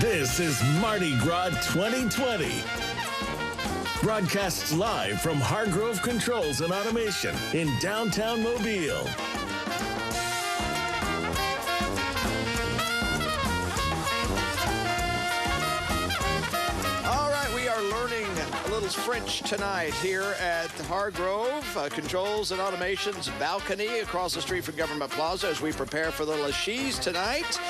This is Mardi Gras 2020. Broadcasts live from Hargrove Controls and Automation in downtown Mobile. French tonight here at Hargrove Controls and Automation's balcony across the street from Government Plaza as we prepare for the LaShe's tonight.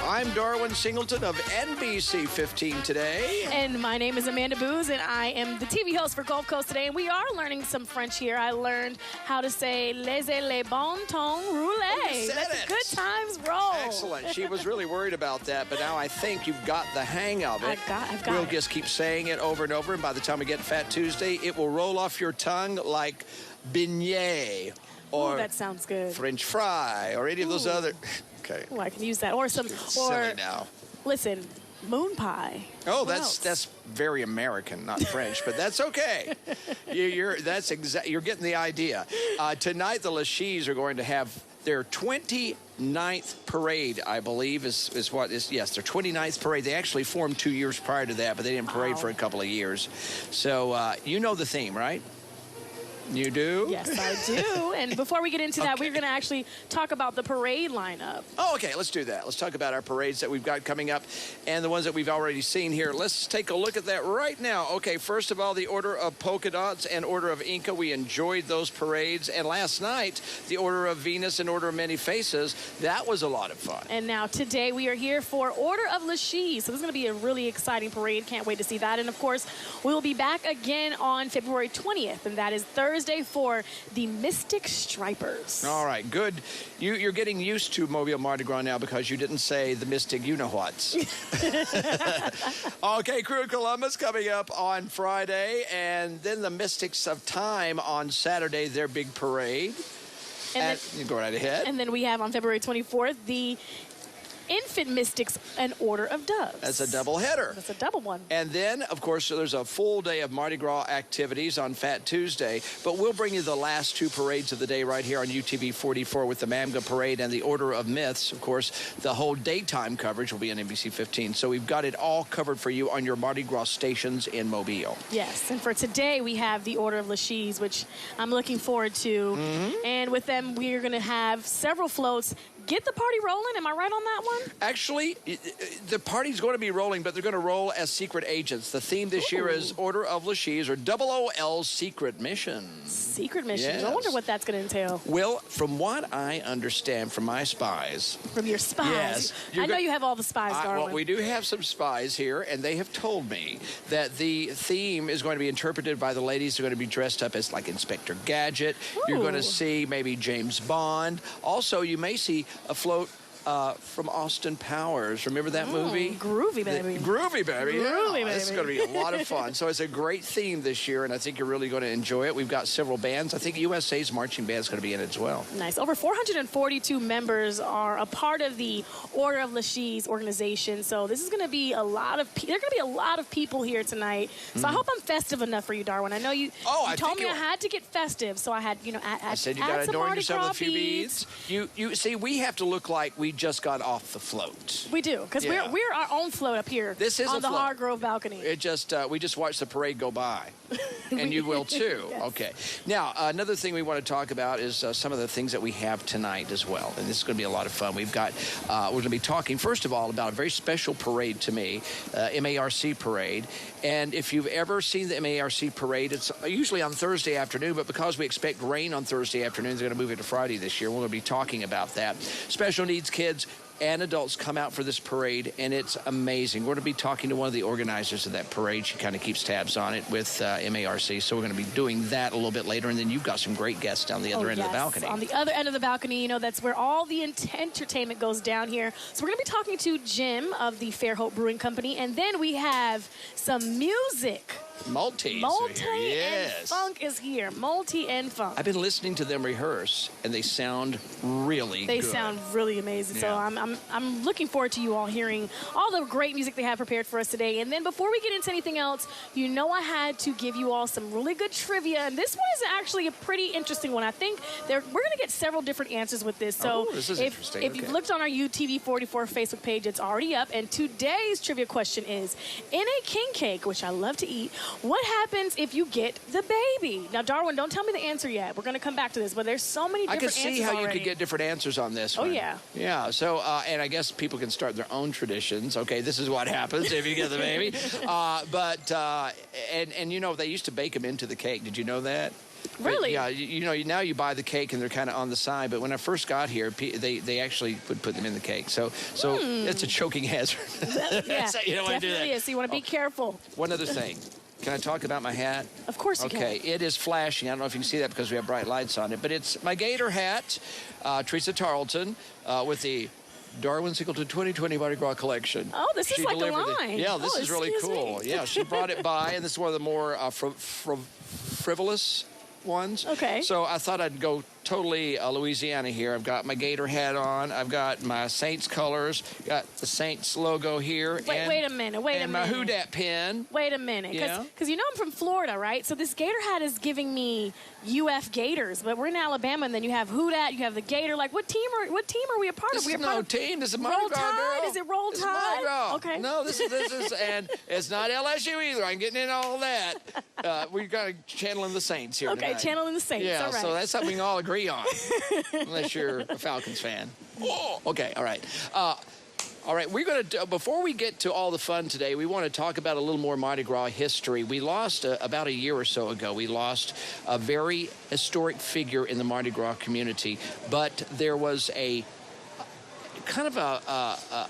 I'm Darwin Singleton of NBC 15 today. And my name is Amanda BOOZ, and I am the TV host for Gulf Coast today. And we are learning some French here. I learned how to say laissez les bon temps rouler. Let the good times roll. Excellent. She was really worried about that, but now I think you've got the hang of it. I've got we'll it. just keep saying it over and over, and by the time we get Fat Tuesday, it will roll off your tongue like beignet or that sounds good. French fry or any of those other. Okay. Oh, I can use that. Or some. Silly now. Listen, moon pie. Oh, that's very American, not French, but that's okay. You're getting the idea. Tonight, the LaShe's are going to have their 29th parade, I believe, is what is, yes, their 29th parade. They actually formed 2 years prior to that, but they didn't parade for a couple of years. So you know the theme, right? You do? Yes, I do. And before we get into that, we're going to actually talk about the parade lineup. Oh, okay. Let's do that. Let's talk about our parades that we've got coming up and the ones that we've already seen here. Let's take a look at that right now. Okay, first of all, the Order of Polka Dots and Order of Inca. We enjoyed those parades. And last night, the Order of Venus and Order of Many Faces. That was a lot of fun. And now today we are here for Order of LaShe's. So this is going to be a really exciting parade. Can't wait to see that. And, of course, we'll be back again on February 20th, and that is Thursday for the Mystic Stripers. All right, good. You're getting used to Mobile Mardi Gras now because you didn't say the Mystic you-know-whats. Okay, Crew of Columbus coming up on Friday, and then the Mystics of Time on Saturday, their big parade. And then, you go right ahead. And then we have on February 24th the Infant Mystics and Order of Doves. That's a double header. That's a double one. And then, of course, there's a full day of Mardi Gras activities on Fat Tuesday, but we'll bring you the last two parades of the day right here on UTV 44 with the Mamga Parade and the Order of Myths. Of course, the whole daytime coverage will be on NBC 15. So we've got it all covered for you on your Mardi Gras stations in Mobile. Yes, and for today we have the Order of LaShe's, which I'm looking forward to. And with them, we're going to have several floats. Get the party rolling. Am I right on that one? Actually, the party's going to be rolling, but they're going to roll as secret agents. The theme this year is Order of LaShe's, or OOL Secret Missions. Secret missions. Yes. I wonder what that's going to entail. Well, from what I understand from my spies. From your spies? Yes. I know you have all the spies, Darwin. Well, we do have some spies here, and they have told me that the theme is going to be interpreted by the ladies who are going to be dressed up as, like, Inspector Gadget. Ooh. You're going to see maybe James Bond. Also, you may see a float from Austin Powers. Remember that movie? Groovy Baby. Groovy Baby. Groovy Baby. It's going to be a lot of fun. So it's a great theme this year, and I think you're really going to enjoy it. We've got several bands. I think USA's marching band is going to be in it as well. Nice. Over 442 members are a part of the Order of LaShe's organization. So this is going to be a lot of there are going to be a lot of people here tonight. So I hope I'm festive enough for you, Darwin. I know you, you told me I had to get festive, so I had, I said you got to adorn yourself with a few beads. You see, we have to look like we just got off the float. We do, because we're our own float up here. This is on the Hargrove balcony. It just we just watched the parade go by, and you will too. Yes. Okay. Now another thing we want to talk about is some of the things that we have tonight as well, and this is going to be a lot of fun. We've got we're going to be talking first of all about a very special parade to me, MARC parade. And if you've ever seen the MARC parade, it's usually on Thursday afternoon, but because we expect rain on Thursday afternoon, they're going to move it to Friday this year. We're going to be talking about that. Special needs kids and adults come out for this parade, and it's amazing. We're going to be talking to one of the organizers of that parade. She kind of keeps tabs on it with MARC, so we're going to be doing that a little bit later, and then you've got some great guests down the other end of the balcony. On the other end of the balcony, you know, that's where all the entertainment goes down here. So we're going to be talking to Jim of the FAIRHOPE Brewing Company, and then we have some music Multi. And Funk is here. Multi and Funk. I've been listening to them rehearse, and they sound really good. They sound really amazing. Yeah. So I'm looking forward to you all hearing all the great music they have prepared for us today. And then before we get into anything else, you know I had to give you all some really good trivia. And this one is actually a pretty interesting one. I think we're going to get several different answers with this. So this is interesting. If you've looked on our UTV44 Facebook page, it's already up. And today's trivia question is, in a king cake, which I love to eat, what happens if you get the baby? Now, Darwin, don't tell me the answer yet. We're going to come back to this, but there's so many different answers. I can see how you could get different answers on this one. Oh, yeah. Yeah, so, and I guess people can start their own traditions. Okay, this is what happens if you get the baby. And you know, they used to bake them into the cake. Did you know that? Really? But, yeah, you know, now you buy the cake and they're kind of on the side. But when I first got here, they actually would put them in the cake. So it's a choking hazard. Yeah, So you don't want to do that. definitely is. So you want to be careful. One other thing. Can I talk about my hat? Of course you can. Okay, it is flashing. I don't know if you can see that because we have bright lights on it. But it's my gator hat, Teresa Tarleton, with the Darwin Singleton 2020 Mardi Gras collection. Oh, this is like a line. Yeah, this is really cool. Me. Yeah, she brought it by, and this is one of the more frivolous ones. Okay. So I thought I'd go totally Louisiana here. I've got my gator hat on. I've got my Saints colors. Got the Saints logo here. Wait a minute. And my Who Dat pin. Wait a minute. Because you know I'm from Florida, right? So this gator hat is giving me UF Gators, but we're in Alabama, and then you have Who Dat, you have the Gator. Like, what team are we a part of? This is no team. This is Mardi Roll Gras, Tide? girl. Is it Roll This Tide? is Mardi Gras. Okay. No, this is, and it's not LSU either. I'm getting into all that. We've got to channeling the Saints here Okay, tonight. channeling the Saints. Yeah, all right. so that's something we can all agree on, unless you're a Falcons fan. Okay, all right. All right, we're going to, before we get to all the fun today, we want to talk about a little more Mardi Gras history. We lost, about a year or so ago, we lost a very historic figure in the Mardi Gras community, but there was a kind of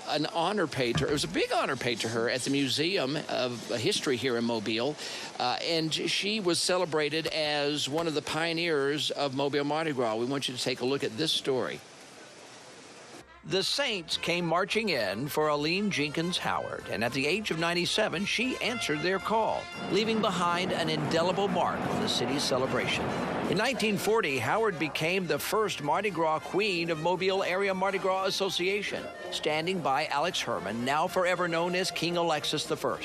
an honor paid to her. It was a big honor paid to her at the Museum of History here in Mobile, and she was celebrated as one of the pioneers of Mobile Mardi Gras. We want you to take a look at this story. The Saints came marching in for Aline Jenkins Howard, and at the age of 97, she answered their call, leaving behind an indelible mark on the city's celebration. In 1940, Howard became the first Mardi Gras queen of Mobile Area Mardi Gras Association, standing by Alex Herman, now forever known as King Alexis I.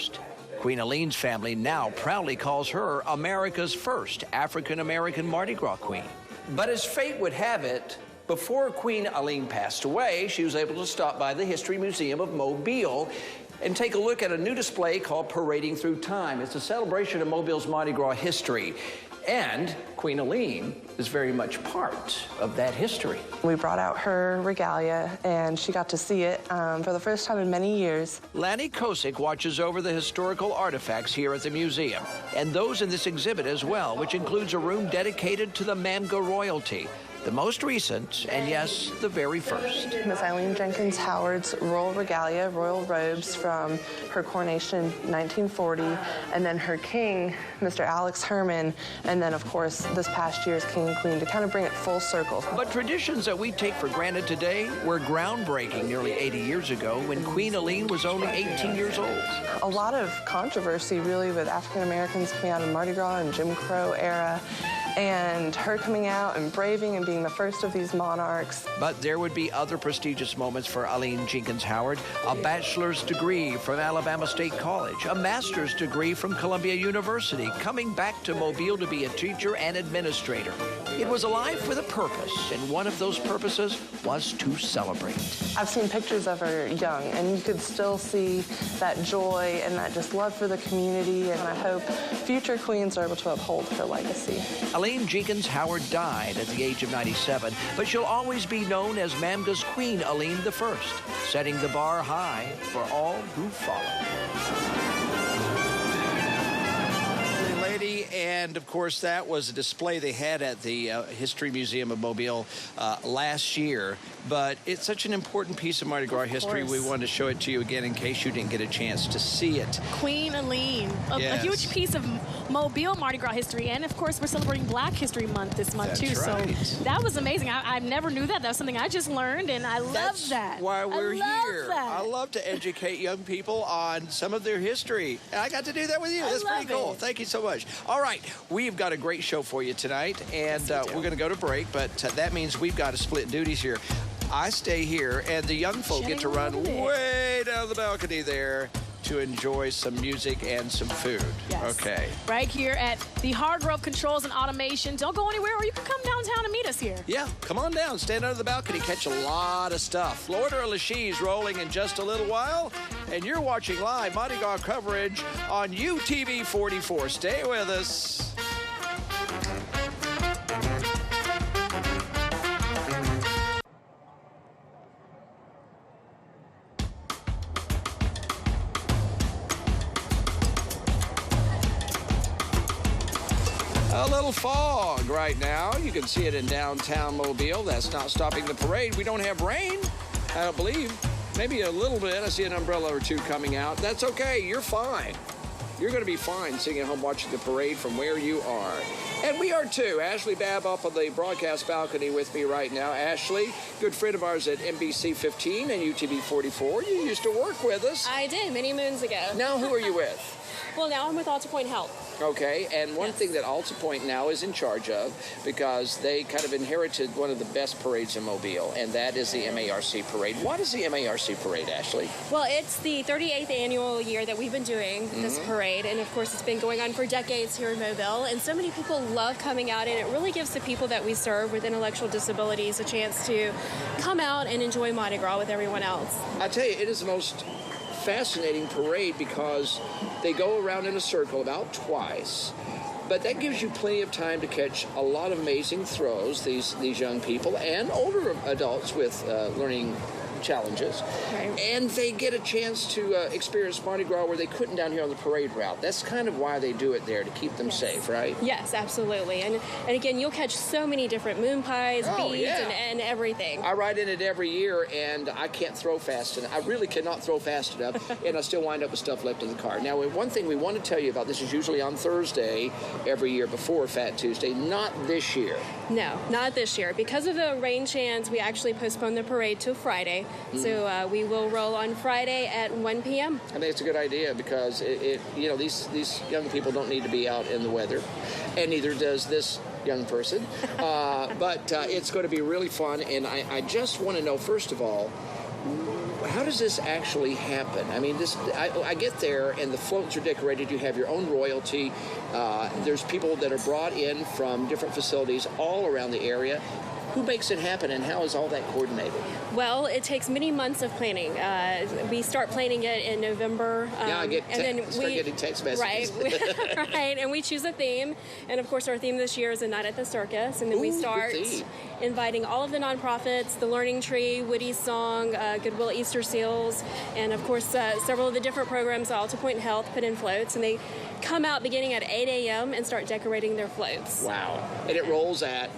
Queen Aline's family now proudly calls her America's first African-American Mardi Gras queen. But as fate would have it, before Queen Aline passed away, she was able to stop by the History Museum of Mobile and take a look at a new display called Parading Through Time. It's a celebration of Mobile's Mardi Gras history. And Queen Aline is very much part of that history. We brought out her regalia, and she got to see it for the first time in many years. Lanny Kosick watches over the historical artifacts here at the museum, and those in this exhibit as well, which includes a room dedicated to the Manga royalty, the most recent, and yes, the very first. Miss Aline Jenkins Howard's royal regalia, royal robes from her coronation in 1940, and then her king, Mr. Alex Herman, and then, of course, this past year's king and queen to kind of bring it full circle. But traditions that we take for granted today were groundbreaking nearly 80 years ago when Queen Aline was only 18 years old. A lot of controversy, really, with African Americans coming out of Mardi Gras and Jim Crow era, and her coming out and braving and being the first of these monarchs. But there would be other prestigious moments for Aline Jenkins Howard: a bachelor's degree from Alabama State College, a master's degree from Columbia University, coming back to Mobile to be a teacher and administrator. It was a life with a purpose, and one of those purposes was to celebrate. I've seen pictures of her young, and you could still see that joy and that just love for the community, and I hope future queens are able to uphold her legacy. Aline Jenkins Howard died at the age of 97, but she'll always be known as Mamga's Queen Aline I, setting the bar high for all who follow. Lady, and of course that was a display they had at the History Museum of Mobile last year, but it's such an important piece of Mardi Gras history. We wanted to show it to you again in case you didn't get a chance to see it. Queen Aline, a huge piece of Mobile Mardi Gras history. And, of course, we're celebrating Black History Month this month, too. Right. So that was amazing. I never knew that. That was something I just learned, and I love that. That's why we're here. That. I love to educate young people on some of their history. And I got to do that with you. That's pretty cool. Thank you so much. All right. We've got a great show for you tonight, and we're going to go to break, but that means we've got to split duties here. I stay here, and the young folk get to run way down the balcony there to enjoy some music and some food. Yes. Okay. Right here at the Hargrove Controls and Automation. Don't go anywhere, or you can come downtown and meet us here. Yeah, come on down. Stand under the balcony. Catch a lot of stuff. Florida or LaShe's rolling in just a little while. And you're watching live Mardi Gras coverage on UTV 44. Stay with us. A little fog right now. You can see it in downtown Mobile. That's not stopping the parade. We don't have rain, I don't believe. Maybe a little bit. I see an umbrella or two coming out. That's okay. You're fine. You're going to be fine sitting at home watching the parade from where you are. And we are too. Ashley Babb up on the broadcast balcony with me right now. Ashley, good friend of ours at NBC 15 and UTV 44. You used to work with us. I did, many moons ago. Now who are you with? Well, now I'm with Alta Point Health. Okay, and one thing that Alta Point now is in charge of, because they kind of inherited one of the best parades in Mobile, and that is the MARC parade. What is the MARC parade, Ashley? Well, it's the 38th annual year that we've been doing this parade, and of course it's been going on for decades here in Mobile, and so many people love coming out, and it really gives the people that we serve with intellectual disabilities a chance to come out and enjoy Mardi Gras with everyone else. I tell you, it is the most fascinating parade because they go around in a circle about twice, but that gives you plenty of time to catch a lot of amazing throws, these young people and older adults with learning challenges. Right. And they get a chance to experience Mardi Gras where they couldn't down here on the parade route. That's kind of why they do it there, to keep them safe, right? Yes, absolutely. And again, you'll catch so many different moon pies, beads, and everything. I ride in it every year, and I can't throw fast enough. I really cannot throw fast enough, and I still wind up with stuff left in the car. Now, one thing we want to tell you about, this is usually on Thursday every year before Fat Tuesday. Not this year. No, not this year. Because of the rain chance, we actually postponed the parade to Friday. So we will roll on Friday at 1 p.m. I think it's a good idea because these young people don't need to be out in the weather, and neither does this young person. But it's going to be really fun, and I just want to know, first of all, how does this actually happen? I mean, I get there, and the floats are decorated. You have your own royalty. There's people that are brought in from different facilities all around the area. Who makes it happen, and how is all that coordinated? Well, it takes many months of planning. We start planning it in November. I start getting text messages. Right, right, and we choose a theme. And of course, our theme this year is A Night at the Circus. And then we start inviting all of the nonprofits, the Learning Tree, Woody's Song, Goodwill Easter Seals, and of course, several of the different programs Alta Point Health put in floats. And they come out beginning at 8 a.m. and start decorating their floats. Wow. And it rolls at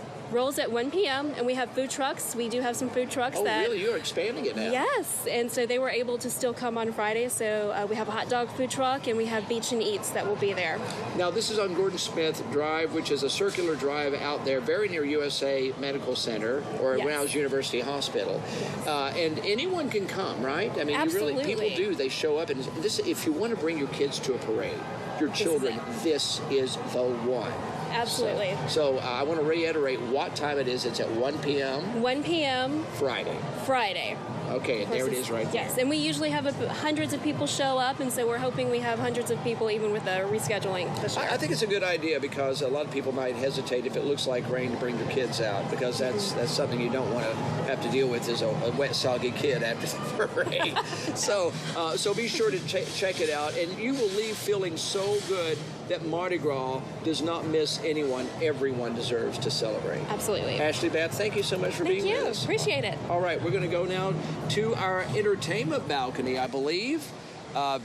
1 p.m. and we have food trucks. We do have some food trucks. Oh, really? You're expanding it now? Yes, and so they were able to still come on Friday. So we have a hot dog food truck, and we have Beach and Eats that will be there. Now, this is on Gordon Smith Drive, which is a circular drive out there, very near USA Medical Center or Rouse University Hospital. And anyone can come, right? I mean, absolutely. People do. They show up, and if you want to bring your kids to a parade, your children, this is the one. Absolutely. So I want to reiterate what time it is. It's at 1 p.m. 1 p.m. Friday. Okay, and there it is right there. Yes, and we usually have hundreds of people show up, and so we're hoping we have hundreds of people even with the rescheduling this year. I think it's a good idea because a lot of people might hesitate if it looks like rain to bring their kids out, because that's something you don't want to have to deal with as a wet, soggy kid after the parade. So be sure to check it out, and you will leave feeling so good that Mardi Gras does not miss anyone. Everyone deserves to celebrate. Absolutely. Ashley Babb, thank you so much for being with us. Appreciate it. All right, we're going to go now to our entertainment balcony, I believe.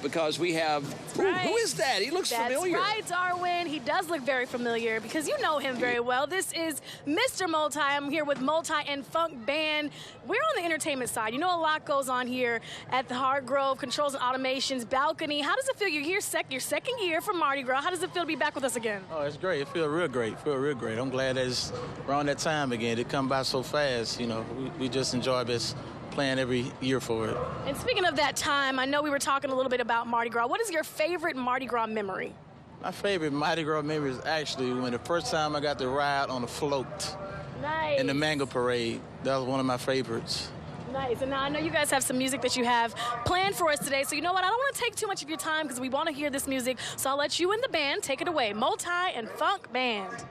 because we have, who is that? He looks familiar. That's right, Darwin. He does look very familiar because you know him very well. This is Mr. Multi. I'm here with Multi and Funk Band. We're on the entertainment side. You know, a lot goes on here at the Hargrove Controls and Automations balcony. How does it feel? You're here your second year from Mardi Gras. How does it feel to be back with us again? Oh, it's great. It feels real great. I'm glad that it's around that time again. It come by so fast. You know, we just enjoy this playing every year for it. And speaking of that time, I know we were talking a little bit about Mardi Gras. What is your favorite Mardi Gras memory? My favorite Mardi Gras memory is actually when the first time I got to ride on a float in the Mango Parade. That was one of my favorites. Nice. And now I know you guys have some music that you have planned for us today. So you know what? I don't want to take too much of your time because we want to hear this music. So I'll let you and the band take it away. Multi and Funk Band.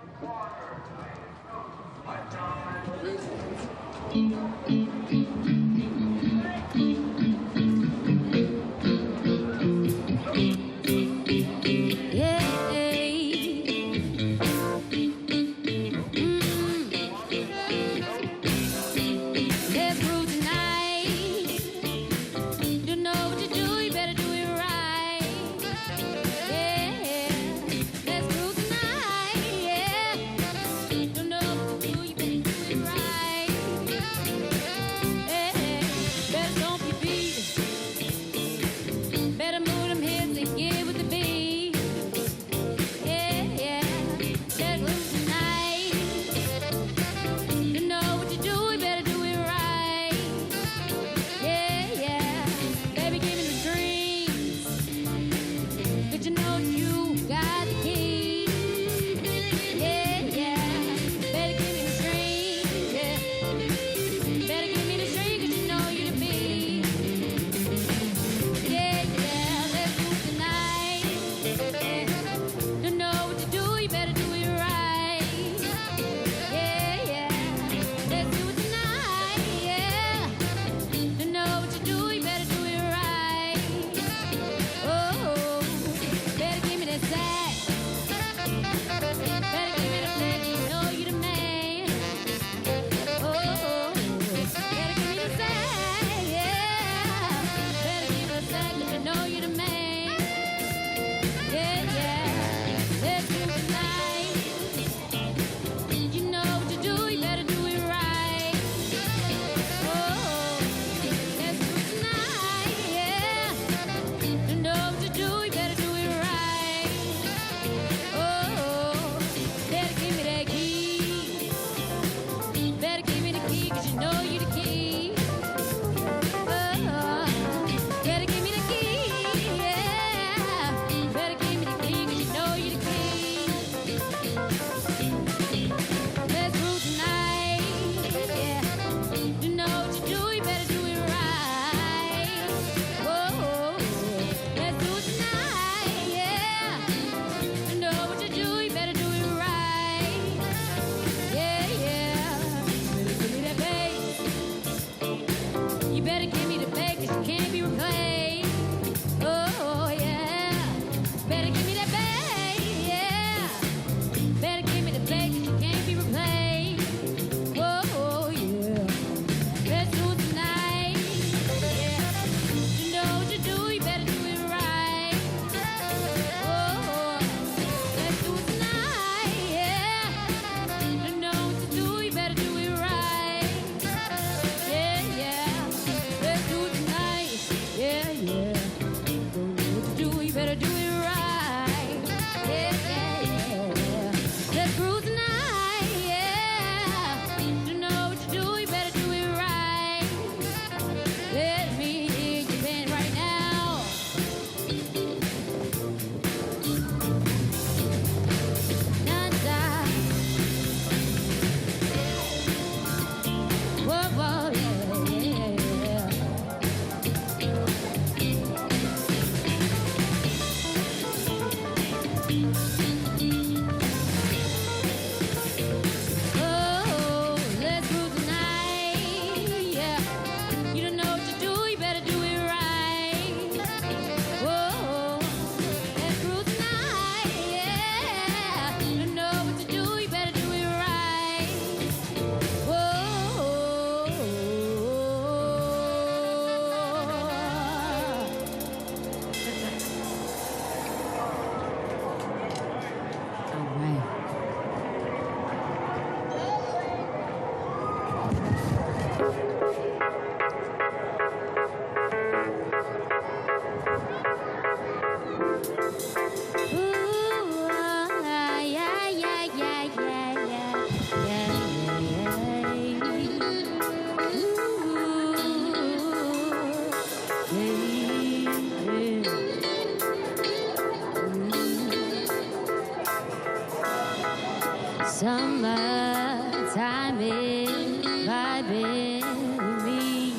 Summertime is vibing with me.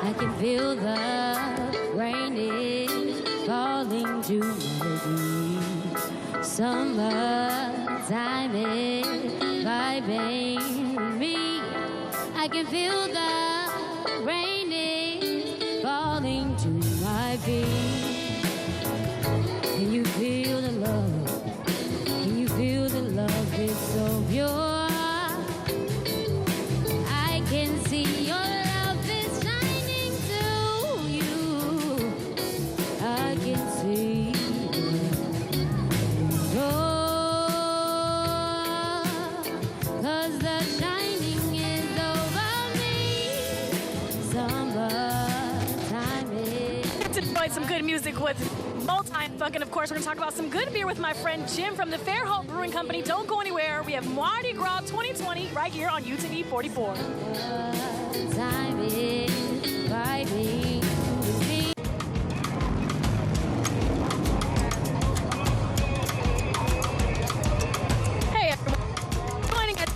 I can feel the rain is falling to my feet. Summertime is vibing with me. I can feel the rain is falling to my feet. Can you feel the love? Can you feel the love? It's so pure. I can see your love is shining through you. I can see cause the shining is over me. Summertime is. Let's enjoy some good music with multi-funk, and of course we're going to talk about some good beer with my friend Jim from the FAIRHOPE Brewing Company. Don't go anywhere. We have Mardi Gras 2020 right here on UTV 44. Time is vibing with me. Hey everyone, joining us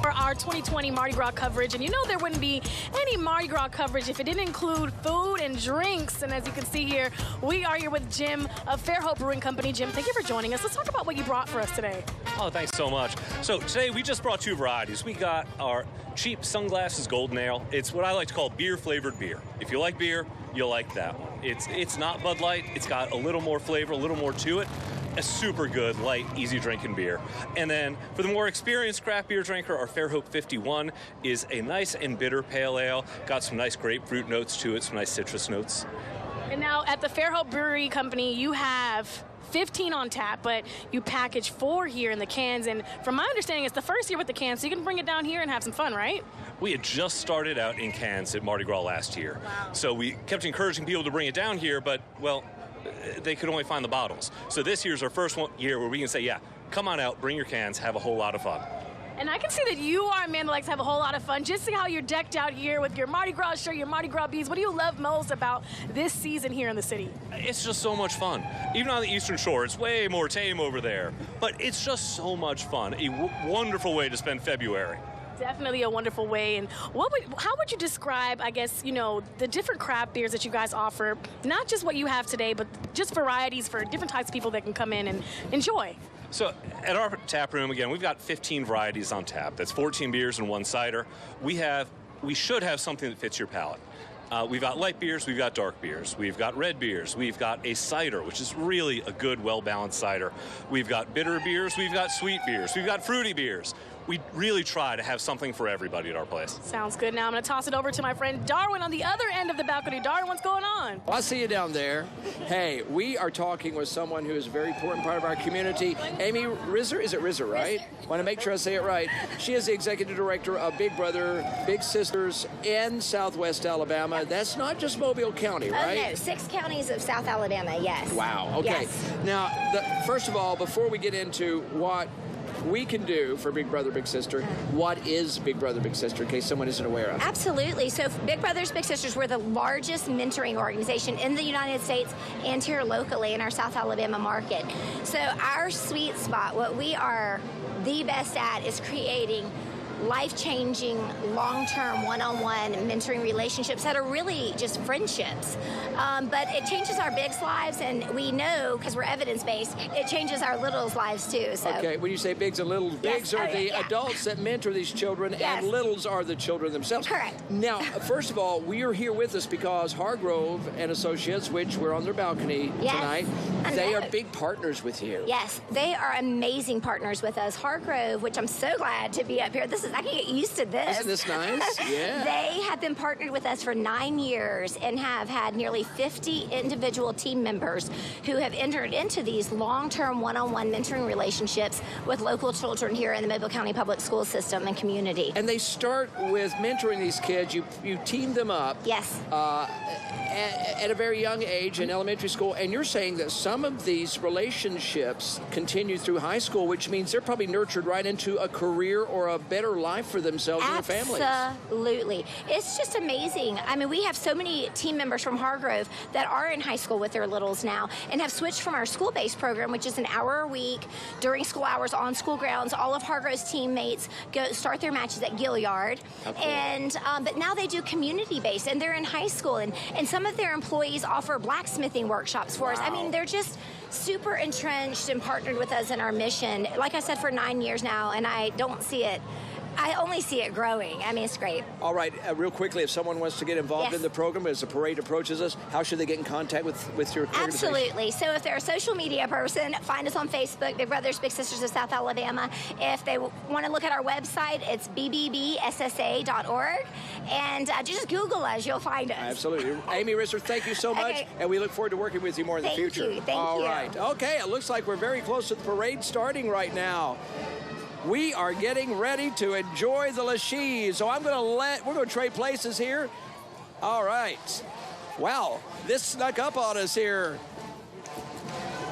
for our 2020 Mardi Gras coverage, and you know there wouldn't be any Mardi Gras coverage if it didn't include food and drinks. And as you can see here, we are here with Jim of FAIRHOPE Brewing Company. Jim, thank you for joining us. Let's talk about what you brought for us today. Oh, thanks so much. So today we just brought two varieties. We got our cheap Sunglasses Golden Ale. It's what I like to call beer-flavored beer. If you like beer, you'll like that one. It's not Bud Light. It's got a little more flavor, a little more to it. A super good, light, easy drinking beer. And then for the more experienced craft beer drinker, our FAIRHOPE 51 is a nice and bitter pale ale. Got some nice grapefruit notes to it, some nice citrus notes. And now at the FAIRHOPE Brewery Company, you have 15 on tap, but you package 4 here in the cans. And from my understanding, it's the first year with the cans, so you can bring it down here and have some fun, right? We had just started out in cans at Mardi Gras last year. Wow. So we kept encouraging people to bring it down here, but, well, they could only find the bottles. So this year's our first year where we can say, yeah, come on out, bring your cans, have a whole lot of fun. And I can see that you are a man that likes to have a whole lot of fun. Just see how you're decked out here with your Mardi Gras shirt, your Mardi Gras beads. What do you love most about this season here in the city? It's just so much fun. Even on the Eastern Shore, it's way more tame over there. But it's just so much fun. A wonderful way to spend February. Definitely a wonderful way. And how would you describe, I guess, you know, the different craft beers that you guys offer? Not just what you have today, but just varieties for different types of people that can come in and enjoy. So at our tap room, again, we've got 15 varieties on tap. That's 14 beers and 1 cider. We should have something that fits your palate. We've got light beers, we've got dark beers, we've got red beers, we've got a cider, which is really a good, well-balanced cider. We've got bitter beers, we've got sweet beers, we've got fruity beers. We really try to have something for everybody at our place. Sounds good. Now I'm going to toss it over to my friend Darwin on the other end of the balcony. Darwin, what's going on? Well, I see you down there. Hey, we are talking with someone who is a very important part of our community. Amy Rizzer, is it Rizzer, right? Want to make sure I say it right. She is the executive director of Big Brother, Big Sisters in Southwest Alabama. That's not just Mobile County, right? No, 6 counties of South Alabama, yes. Wow, okay. Yes. Now, first of all, before we get into what we can do for Big Brother, Big Sister, what is Big Brother, Big Sister, in case someone isn't aware of? Absolutely. So Big Brothers, Big Sisters, we're the largest mentoring organization in the United States and here locally in our South Alabama market. So our sweet spot, what we are the best at, is creating life-changing, long-term, one-on-one mentoring relationships that are really just friendships. But it changes our bigs' lives, and we know, because we're evidence-based, it changes our littles' lives too. So. Okay, when you say bigs and littles, bigs are the adults that mentor these children, and littles are the children themselves. Correct. Now, first of all, we are here with us because Hargrove and Associates, which we're on their balcony tonight, they are big partners with you. Yes, they are amazing partners with us. Hargrove, which I'm so glad to be up here. I can get used to this. Isn't this nice? Yeah. They have been partnered with us for 9 years and have had nearly 50 individual team members who have entered into these long-term one-on-one mentoring relationships with local children here in the Mobile County Public School System and community. And they start with mentoring these kids. You team them up. Yes. At a very young age in elementary school, and you're saying that some of these relationships continue through high school, which means they're probably nurtured right into a career or a better life for themselves and their families. Absolutely. It's just amazing. I mean, we have so many team members from Hargrove that are in high school with their littles now and have switched from our school-based program, which is an hour a week during school hours on school grounds. All of Hargrove's teammates start their matches at Gilliard. Cool. And but now they do community-based, and they're in high school. And some of their employees offer blacksmithing workshops for us. I mean, they're just super entrenched and partnered with us in our mission. Like I said, for 9 years now, and I don't see it. I only see it growing. I mean, it's great. All right, real quickly, if someone wants to get involved in the program as the parade approaches us, how should they get in contact with your organization? Absolutely. So if they're a social media person, find us on Facebook, Big Brothers Big Sisters of South Alabama. If they want to look at our website, it's bbbssa.org. And just Google us, you'll find us. Absolutely. Amy Risser, thank you so much, and we look forward to working with you more in the future. Thank you. All right. Okay, it looks like we're very close to the parade starting right now. We are getting ready to enjoy the LaShe's. So we're going to trade places here. All right. Wow, this snuck up on us here.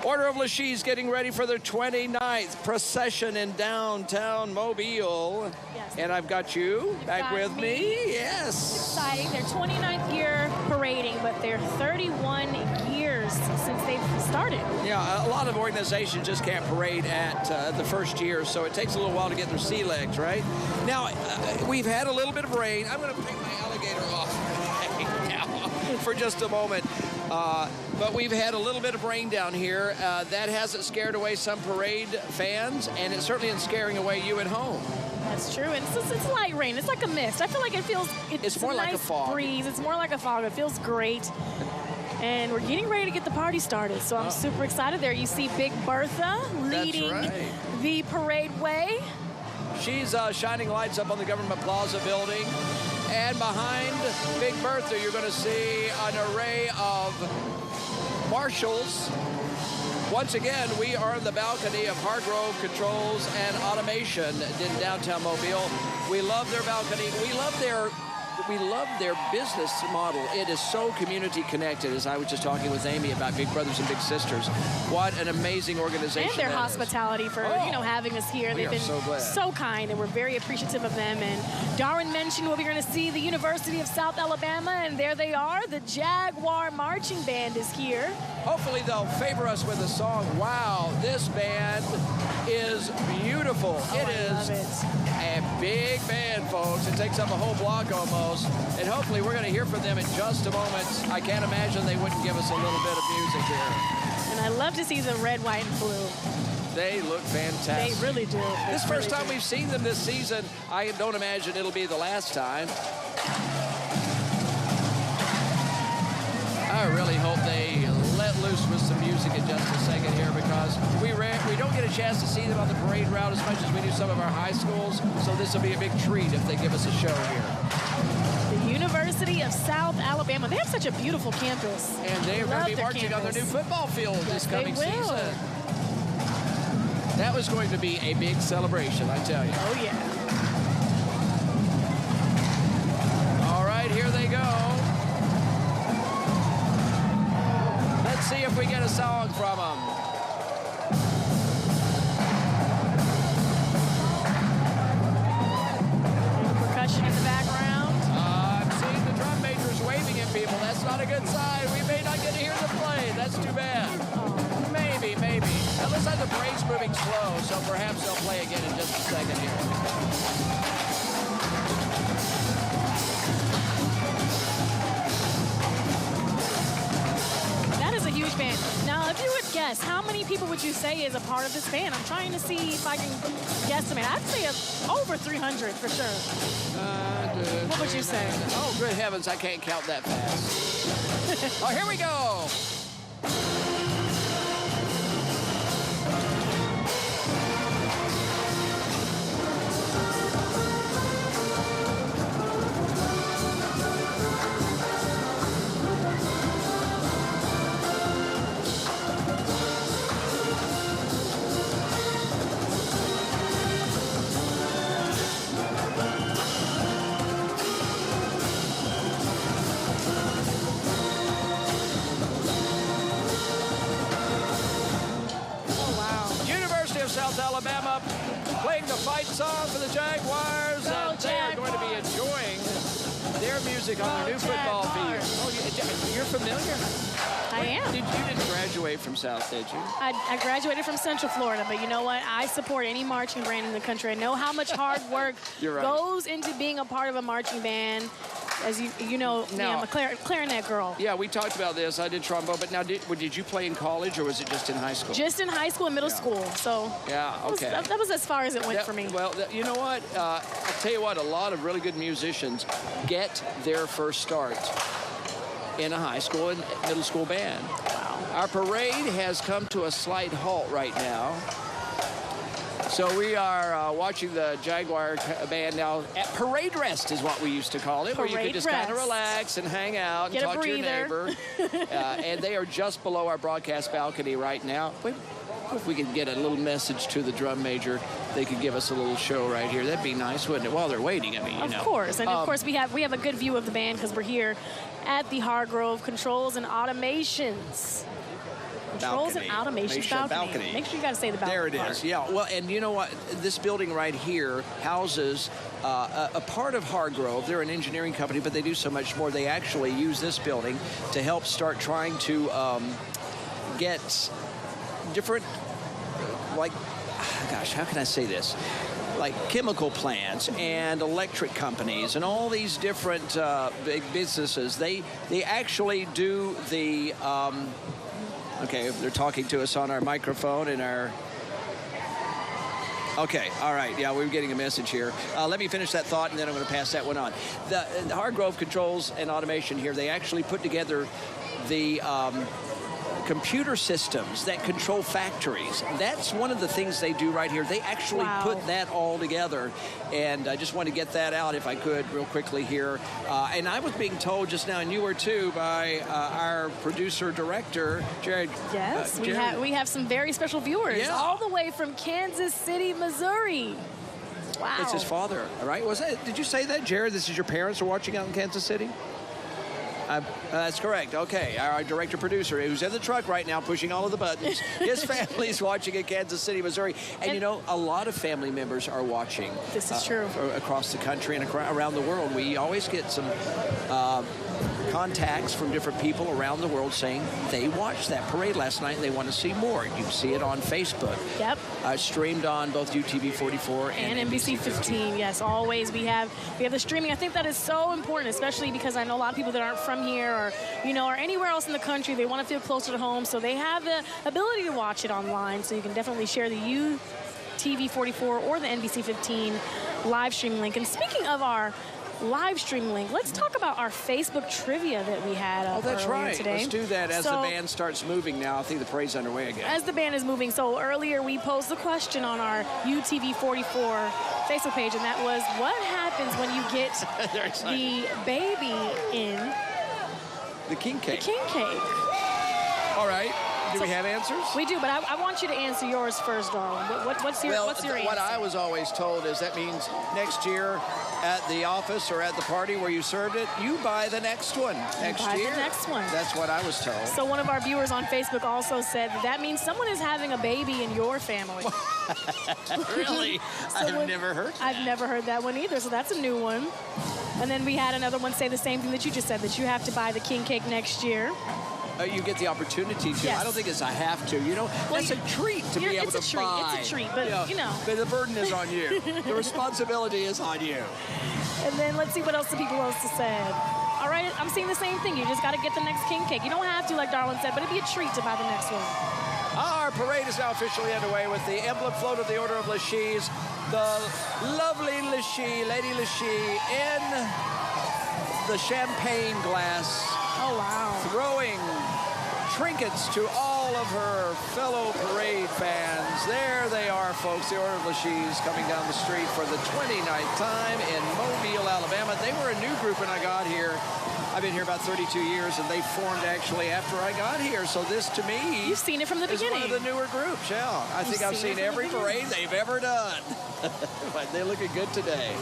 Order of LaShe's getting ready for their 29th procession in downtown Mobile. Yes. And I've got you back with me. Yes. Exciting. Their 29th year parading, but they're 31 years since they've started. Yeah, a lot of organizations just can't parade at the first year, so it takes a little while to get their sea legs, right? Now, we've had a little bit of rain. I'm going to take my alligator off now for just a moment. But we've had a little bit of rain down here. That hasn't scared away some parade fans, and it certainly isn't scaring away you at home. That's true, and it's light rain. It's like a mist. I feel like it's more a like nice a fog. breeze. It's more like a fog. It feels great. And we're getting ready to get the party started, so I'm super excited. There you see Big Bertha leading the parade way. She's shining lights up on the Government Plaza building. And behind Big Bertha, you're going to see an array of marshals. Once again, we are in the balcony of Hargrove Controls and Automation in downtown Mobile. We love their balcony. We love their business model. It is so community connected, as I was just talking with Amy about Big Brothers and Big Sisters. What an amazing organization. And their hospitality for having us here. They've been so kind, and we're very appreciative of them. And Darwin mentioned we're going to see the University of South Alabama, and there they are. The Jaguar Marching Band is here. Hopefully they'll favor us with a song. Wow, this band is beautiful. It is a big band, folks. It takes up a whole block almost. And hopefully we're going to hear from them in just a moment. I can't imagine they wouldn't give us a little bit of music here. And I love to see the red, white, and blue. They look fantastic. They really do. This first time we've seen them this season. I don't imagine it'll be the last time. I really hope they let loose with some music in just a second here, because we don't get a chance to see them on the parade route as much as we do some of our high schools, so this will be a big treat if they give us a show here. The University of South Alabama. They have such a beautiful campus. And they are going to be marching on their new football field this coming season. That was going to be a big celebration, I tell you. Oh, yeah. All right, here they go. Let's see if we get a song from them. Percussion in the background. I'm seeing the drum majors waving at people. That's not a good sign. We may not get to hear them play. That's too bad. Maybe. It looks like the parade's moving slow, so perhaps they'll play again in just a second here. Huge band. Now, if you would guess, how many people would you say is a part of this band? I'm trying to see if I can guesstimate. I'd say over 300 for sure. What would you say? Oh, good heavens, I can't count that fast. Oh, here we go. Alabama playing the fight song for the Jaguars, Go and they are going to be enjoying their music on their new football field. Oh, you're familiar? I am. You didn't graduate from South, did you? I graduated from Central Florida, but you know what? I support any marching band in the country. I know how much hard work You're right. goes into being a part of a marching band. As you know, Now- I'm a clarinet girl. Yeah, we talked about this. I did trombone, but now did you play in college or was it just in high school? Just in high school and middle school. So Yeah, okay. that was as far as it went That- for me. Well, you know what? I'll tell you what, a lot of really good musicians get their first start in a high school and middle school band. Wow. Our parade has come to a slight halt right now. So we are watching the Jaguar band now. At parade rest is what we used to call it, where you could Parade just kind of rest. relax and hang out and Get a talk to your breather. neighbor. And they are just below our broadcast balcony right now. If we could get a little message to the drum major, they could give us a little show right here. That'd be nice, wouldn't it? While they're waiting, I mean, you know. Of course, and of course we have a good view of the band because we're here at the Hargrove Controls and Automations. Controls and Automations balcony. Make sure you got to say the balcony. There it part. is. Yeah. Well, and you know what? This building right here houses a part of Hargrove. They're an engineering company, but they do so much more. They actually use this building to help start trying to get different, like, gosh, how can I say this? Like chemical plants and electric companies and all these different big businesses. They actually do the. Okay, they're talking to us on our microphone and our. Okay, all right. Yeah, we're getting a message here. Let me finish that thought, and then I'm going to pass that one on. The Hargrove Controls and Automation here, they actually put together the computer systems that control factories. That's one of the things they do right here. They actually put that all together. And I just want to get that out, if I could, real quickly here. And I was being told just now, and you were too, by our producer-director, Jared. Yes, Jared. we have some very special viewers Yeah. all the way from Kansas City, Missouri. Wow. It's his father, all right? Did you say that, Jared? This is your parents are watching out in Kansas City? That's correct. Okay, our director-producer, who's in the truck right now pushing all of the buttons, his family's watching in Kansas City, Missouri. And you know, a lot of family members are watching. This is true. Across the country and around the world. We always get some contacts from different people around the world saying they watched that parade last night and they want to see more. You can see it on Facebook. Yep. Streamed on both UTV 44 and NBC 15. Yes, always we have the streaming. I think that is so important, especially because I know a lot of people that aren't from here or or anywhere else in the country. They want to feel closer to home, so they have the ability to watch it online. So you can definitely share the UTV 44 or the NBC 15 live stream link. And speaking of our live stream link, let's talk about our Facebook trivia that we had that's earlier right. today. Let's do that as the band starts moving now. I think the parade's underway again. As the band is moving. So earlier we posed the question on our UTV 44 Facebook page, and that was, what happens when you get the baby in the king cake? The king cake. All right. Do we have answers? We do, but I want you to answer yours first, Darwin. What's your answer? What I was always told is that means next year at the office or at the party where you served it, you buy the next one next year. The next one. That's what I was told. So one of our viewers on Facebook also said that means someone is having a baby in your family. Really? I've never heard that. I've never heard that one either, so that's a new one. And then we had another one say the same thing that you just said, that you have to buy the king cake next year. You get the opportunity to. Yes. I don't think it's a have to. That's a treat to be able to buy. It's a treat, but But the burden is on you. The responsibility is on you. And then let's see what else the people else have said. All right, I'm seeing the same thing. You just got to get the next king cake. You don't have to, like Darwin said, but it'd be a treat to buy the next one. Our parade is now officially underway with the emblem float of the Order of LaShe's. The lovely Lady LaShe in the champagne glass. Oh, wow. Throwing trinkets to all of her fellow parade fans. There they are, folks. The Order of LaShe's coming down the street for the 29th time in Mobile, Alabama. They were a new group when I got here. I've been here about 32 years, and they formed actually after I got here. So this, to me, you've seen it from the beginning. One of the newer groups, yeah. I think I've seen every parade they've ever done. But they're looking good today.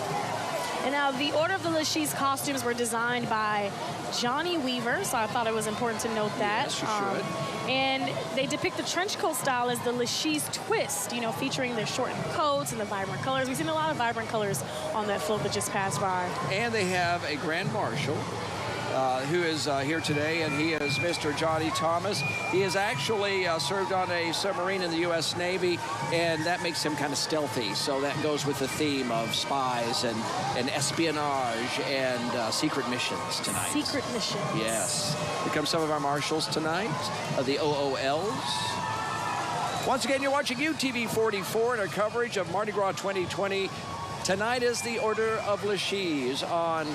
And now the Order of the LaShe's costumes were designed by Johnny Weaver, so I thought it was important to note that. Yes, you should. And they depict the trench coat style as the LaShe's twist, you know, featuring their shortened coats and the vibrant colors. We've seen a lot of vibrant colors on that float that just passed by. And they have a Grand Marshal who is here today, and he is Mr. Johnny Thomas. He has actually served on a submarine in the U.S. Navy, and that makes him kind of stealthy. So that goes with the theme of spies and espionage and secret missions tonight. Secret missions. Yes. Here come some of our marshals tonight, the OOLs. Once again, you're watching UTV 44 and our coverage of Mardi Gras 2020. Tonight is the Order of LaShe's on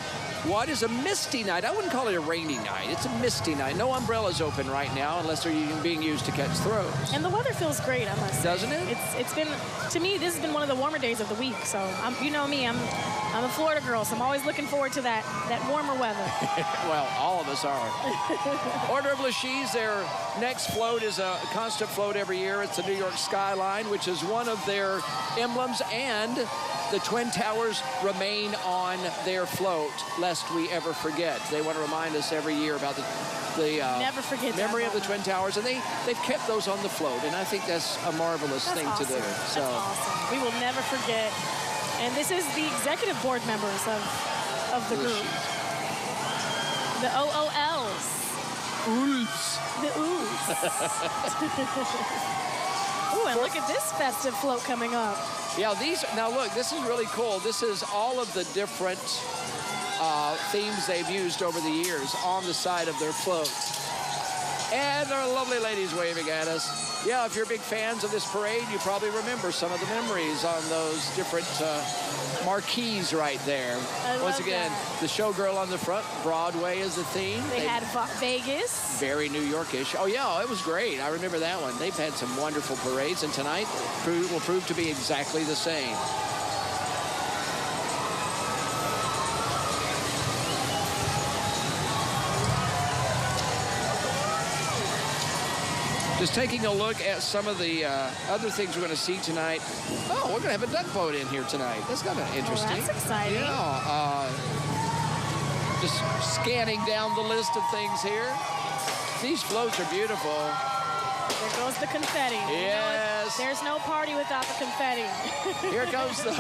what is a misty night. I wouldn't call it a rainy night. It's a misty night. No umbrellas open right now unless they're being used to catch throws. And the weather feels great, I must say. Doesn't it? It's been, to me, this has been one of the warmer days of the week. So, you know me, I'm a Florida girl, so I'm always looking forward to that warmer weather. Well, all of us are. Order of LaShe's, their next float is a constant float every year. It's the New York skyline, which is one of their emblems, and the Twin Towers remain on their float, lest we ever forget. They want to remind us every year about the Never forget memory of the Twin Towers, and they've kept those on the float, and I think that's a marvelous thing to do. So that's awesome. We will never forget. And this is the executive board members of the group. The OOLs. Ooze. The ooze. Ooh, and look at this festive float coming up. Yeah, now look, this is really cool. This is all of the different themes they've used over the years on the side of their float. And there are lovely ladies waving at us. Yeah, if you're big fans of this parade, you probably remember some of the memories on those different marquees right there. Once again, the showgirl on the front, Broadway is the theme. They had Vegas. Very New Yorkish. Oh, yeah, it was great. I remember that one. They've had some wonderful parades, and tonight will prove to be exactly the same. Just taking a look at some of the other things we're going to see tonight. Oh, we're going to have a duck boat in here tonight. That's kind of interesting. Oh, that's exciting. Yeah. Just scanning down the list of things here. These floats are beautiful. There goes the confetti. Yes. There's no party without the confetti. Here goes the...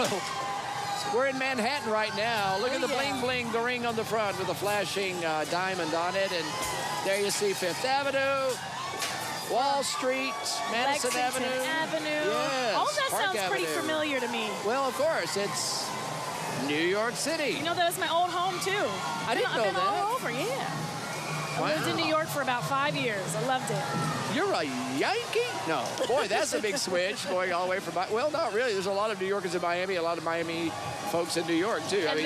We're in Manhattan right now. Look at the bling bling, the ring on the front with a flashing diamond on it. And there you see Fifth Avenue. Wall Street, Madison Lexington Avenue. Yes, all that Park sounds pretty Avenue. familiar to me. Well, of course, it's New York City. You know, that was my old home, too. I didn't know I've been that. all over, yeah. Wow. I lived in New York for about 5 years. I loved it. You're a Yankee? No. Boy, that's a big switch going all the way from... Well, not really. There's a lot of New Yorkers in Miami, a lot of Miami folks in New York, too. And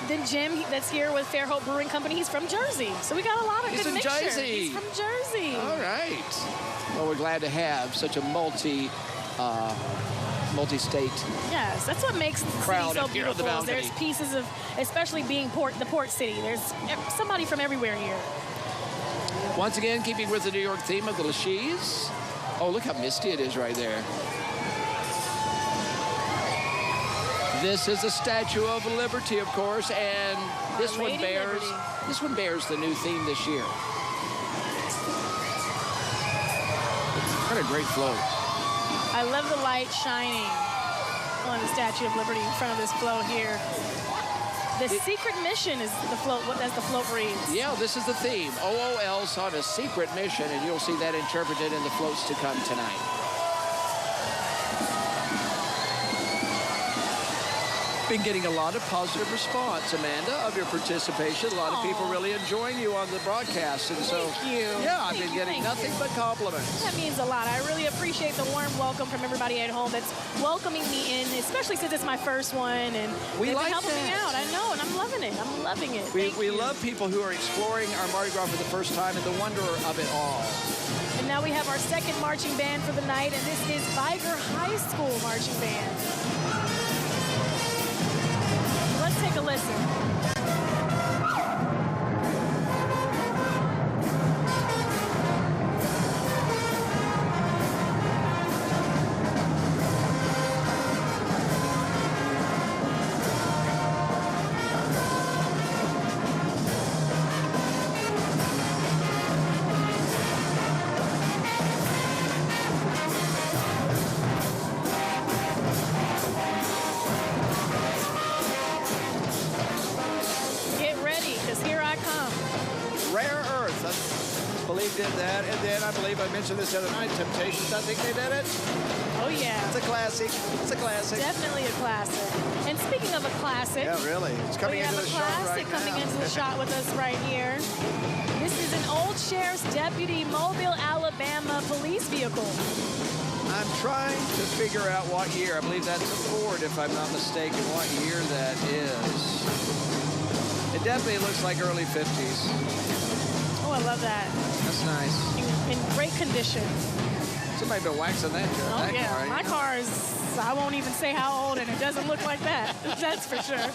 then Jim, that's here with Fairhope Brewing Company, he's from Jersey. So we got a lot of good mixture. Jersey. He's from Jersey. All right. Well, we're glad to have such a multi-state. Yes, that's what makes the city so beautiful. There's pieces of, especially being the port city. There's somebody from everywhere here. Once again, keeping with the New York theme of the LaShe's. Oh, look how misty it is right there. This is a Statue of Liberty, of course, and this one bears the new theme this year. What a great float. I love the light shining on the Statue of Liberty in front of this float here. The secret mission is the float, as the float reads. Yeah, this is the theme. OOL's on a secret mission, and you'll see that interpreted in the floats to come tonight. Been getting a lot of positive response, Amanda, of your participation. A lot of people really enjoying you on the broadcast, and so thank you. Yeah, I've been getting nothing but compliments. That means a lot. I really appreciate the warm welcome from everybody at home that's welcoming me in, especially since it's my first one, and they've been helping me out. I know, and I'm loving it. I'm loving it. We love people who are exploring our Mardi Gras for the first time and the wonder of it all. And now we have our second marching band for the night, and this is VIGOR High School Marching Band. Let's take a listen. did that. And then I believe I mentioned this the other night, Temptations, I think they did it. Oh, yeah. It's a classic. It's a classic. Definitely a classic. And speaking of a classic. Yeah, really. It's coming into the shot right now. coming into the shot with us right here. This is an old Sheriff's Deputy Mobile, Alabama police vehicle. I'm trying to figure out what year. I believe that's a Ford, if I'm not mistaken, what year that is. It definitely looks like early 50s. Oh, I love that. That's nice. In great condition. Somebody been waxing that car. Oh, yeah. My car is, I won't even say how old, and it doesn't look like that. That's for sure.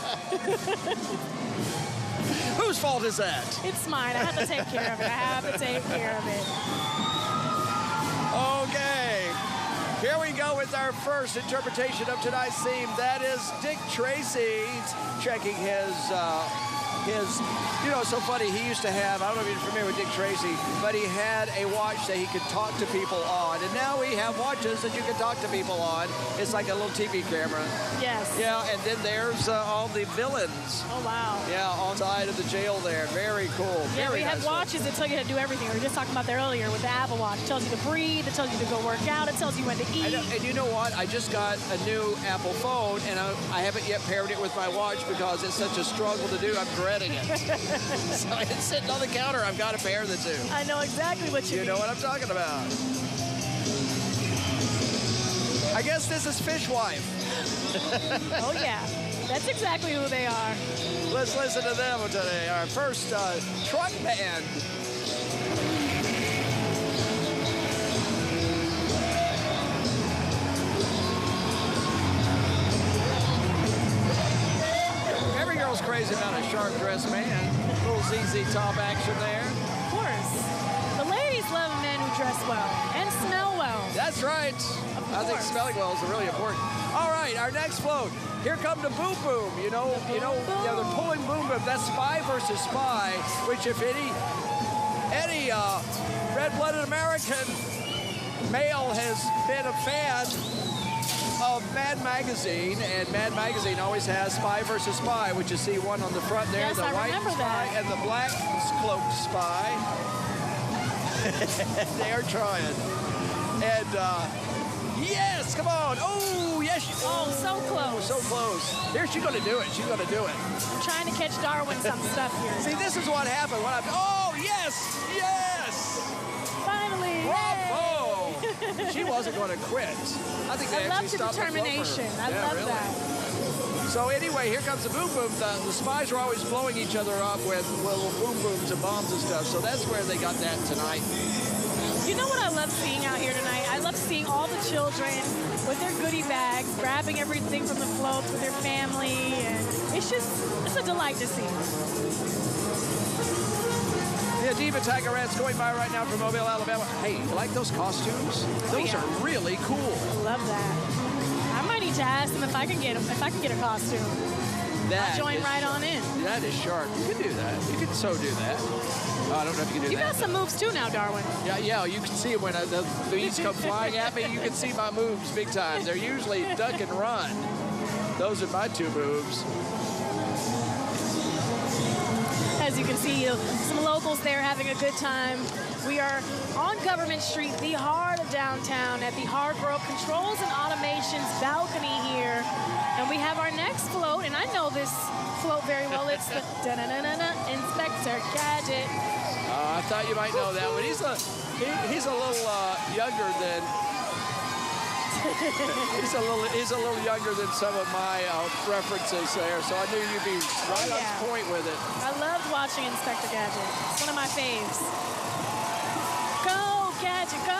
Whose fault is that? It's mine. I have to take care of it. I have to take care of it. Okay. Here we go with our first interpretation of tonight's theme. That is Dick Tracy checking his, you know, it's so funny. He used to have, I don't know if you're familiar with Dick Tracy, but he had a watch that he could talk to people on. And now we have watches that you can talk to people on. It's like a little TV camera. Yes. Yeah, and then there's all the villains. Oh, wow. Yeah, on the side of the jail there. Very cool. Yeah, Very we have nice watches that tell you how to do everything. We were just talking about that earlier with the Apple Watch. It tells you to breathe. It tells you to go work out. It tells you when to eat. And you know what? I just got a new Apple phone, and I haven't yet paired it with my watch because it's such a struggle to do. I'm dreading it. So it's sitting on the counter. I've got to pair the two. I know exactly what you mean. You know what I'm talking about. I guess this is Fishwife. Oh, yeah. That's exactly who they are. Let's listen to them today. Our first truck band. Every girl's crazy about a sharp-dressed man. A little ZZ Top action there. Of course. The ladies love men who dress well and smell well. That's right. I think smelling well is really important. All right, our next float. Here come the Boom Boom. You know, they're pulling Boom Boom. That's Spy versus Spy, which if any red-blooded American male has been a fan of Mad Magazine, and Mad Magazine always has Spy versus Spy, which you see one on the front there, yes, the white spy and the black cloaked spy. They are trying. And yes, come on. Oh, yes. Oh, so close. So close. Here, she's going to do it. She's going to do it. I'm trying to catch Darwin some stuff here. See, this is what happened. Oh, yes. Yes. Finally. Bravo. She wasn't going to quit. I think they actually stopped the determination. I love that. So anyway, here comes the Boom Boom. The spies are always blowing each other up with little boom booms and bombs and stuff. So that's where they got that tonight. You know what I love seeing out here tonight? I love seeing all the children with their goodie bags, grabbing everything from the floats with their family, and it's a delight to see. Yeah, Diva Tiger Rats going by right now from Mobile, Alabama. Hey, you like those costumes? Those are really cool. I love that. I might need to ask them if I can get a costume. I'll join right on in. That is sharp. You can do that. You can so do that. I don't know if you can do that. You got some moves too now, Darwin. Yeah, you can see when the bees come flying at me, you can see my moves big time. They're usually duck and run. Those are my two moves. As you can see, some locals there having a good time. We are on Government Street, the heart of downtown, at the Hargrove Controls and Automations balcony here. And we have our next float, and I know this float very well. It's the Inspector Gadget. I thought you might know that one. He's a little younger than he's a little younger than some of my references there. So I knew you'd be right on point with it. I loved watching Inspector Gadget. It's one of my faves. Go, Gadget, go!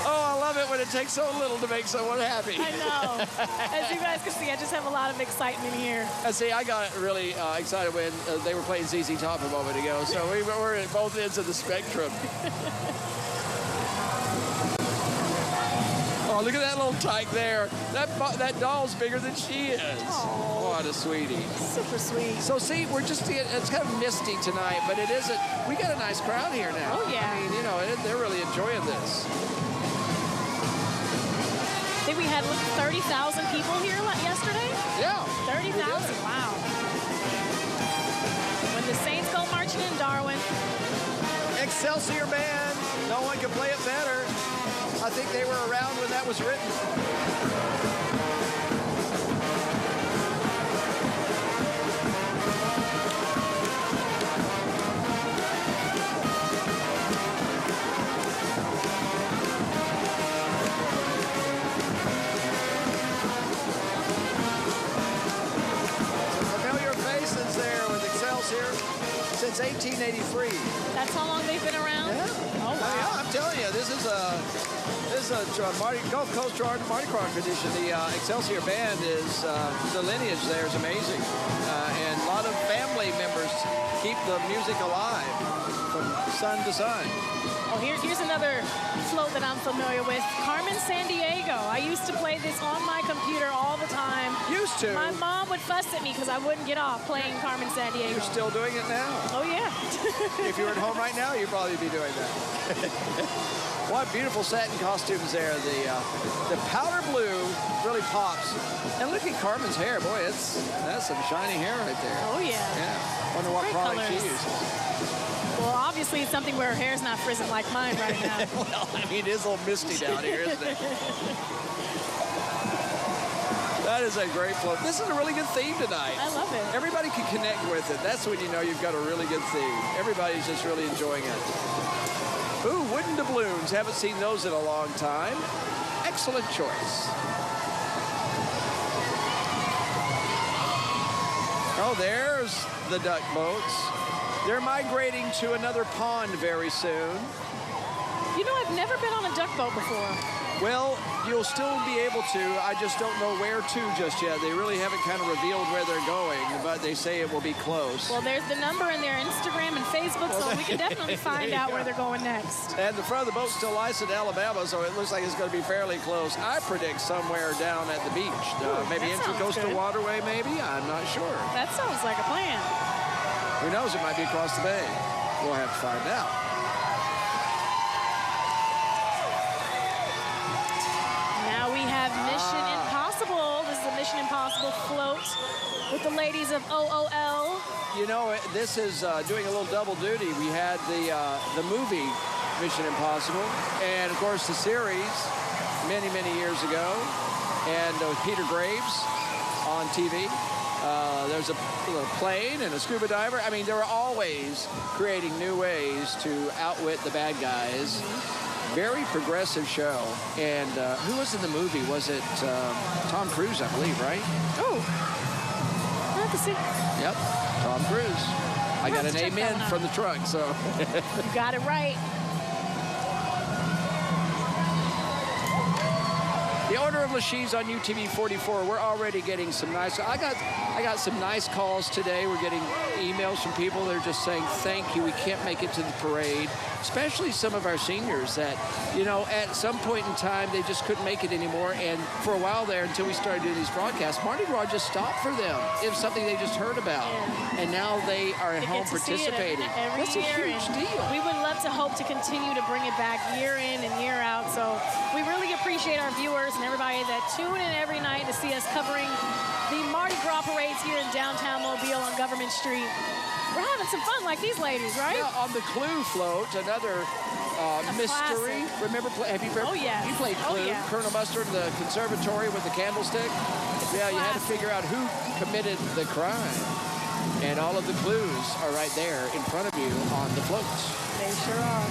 Oh, I love it when it takes so little to make someone happy. I know. As you guys can see, I just have a lot of excitement here. See, I got really excited when they were playing ZZ Top a moment ago. So we were at both ends of the spectrum. Oh, look at that little tyke there. That doll's bigger than she is. Aww. What a sweetie. Super sweet. So see, it's kind of misty tonight, but it isn't. We got a nice crowd here now. Oh, yeah. I mean, you know, they're really enjoying this. I think we had 30,000 people here yesterday? Yeah. 30,000, wow. When the Excelsior Band. No one can play it better. I think they were around when that was written. Since 1883. That's how long they've been around? Yeah. Oh, wow. Yeah, I'm telling you, this is a Gulf Coast Mardi Gras tradition. The Excelsior Band is, the lineage there is amazing. And a lot of family members keep the music alive from sun to sun. Oh, here's another float that I'm familiar with. Carmen Sandiego. I used to play this on my computer all the time. Used to? My mom would fuss at me because I wouldn't get off playing Carmen Sandiego. You're still doing it now? Oh, yeah. If you were at home right now, you'd probably be doing that. What beautiful satin costumes there. The powder blue really pops. And look at Carmen's hair. Boy, that's some shiny hair right there. Oh, yeah. Yeah. Wonder what product she uses. Well, obviously it's something where her hair's not frizzing like mine right now. Well, I mean, it is a little misty down here, isn't it? That is a great float. This is a really good theme tonight. I love it. Everybody can connect with it. That's when you know you've got a really good theme. Everybody's just really enjoying it. Ooh, wooden doubloons. Haven't seen those in a long time. Excellent choice. Oh, there's the duck boats. They're migrating to another pond very soon. You know, I've never been on a duck boat before. Well, you'll still be able to. I just don't know where to just yet. They really haven't kind of revealed where they're going, but they say it will be close. Well, there's the number in their Instagram and Facebook, so we can definitely find out where they're going next. And the front of the boat's still licensed in Alabama, so it looks like it's going to be fairly close. I predict somewhere down at the beach. Maybe Intracoastal Waterway, maybe? I'm not sure. That sounds like a plan. Who knows? It might be across the bay. We'll have to find out. Now we have Mission Impossible. This is a Mission Impossible float with the ladies of OOL. You know, this is doing a little double duty. We had the movie Mission Impossible, and of course the series many, many years ago, and with Peter Graves on TV. There's a little plane and a scuba diver. I mean, they were always creating new ways to outwit the bad guys. Very progressive show. And who was in the movie? Was it Tom Cruise, I believe, right? Oh, I have to see. Yep, Tom Cruise. I got an amen from the truck, so. You got it right. The Order of LaShe's on UTV 44. We're already getting some nice. I got some nice calls today. We're getting emails from people that are just saying thank you. We can't make it to the parade, especially some of our seniors that, you know, at some point in time they just couldn't make it anymore. And for a while there, until we started doing these broadcasts, Mardi Gras just stopped for them. It was something they just heard about, and now they are at home participating. That's a huge deal. We would love to hope to continue to bring it back year in and year out. So we really appreciate our viewers and everybody that tune in every night to see us covering the Mardi Gras parades here in downtown Mobile on Government Street. We're having some fun like these ladies, right? Yeah, on the Clue float, another mystery. Classic. Remember, have you ever? Oh, yes. You played Clue, Oh, yeah. Colonel Mustard, the conservatory with the candlestick. Yeah, you had to figure out who committed the crime. And all of the clues are right there in front of you on the floats. They sure are.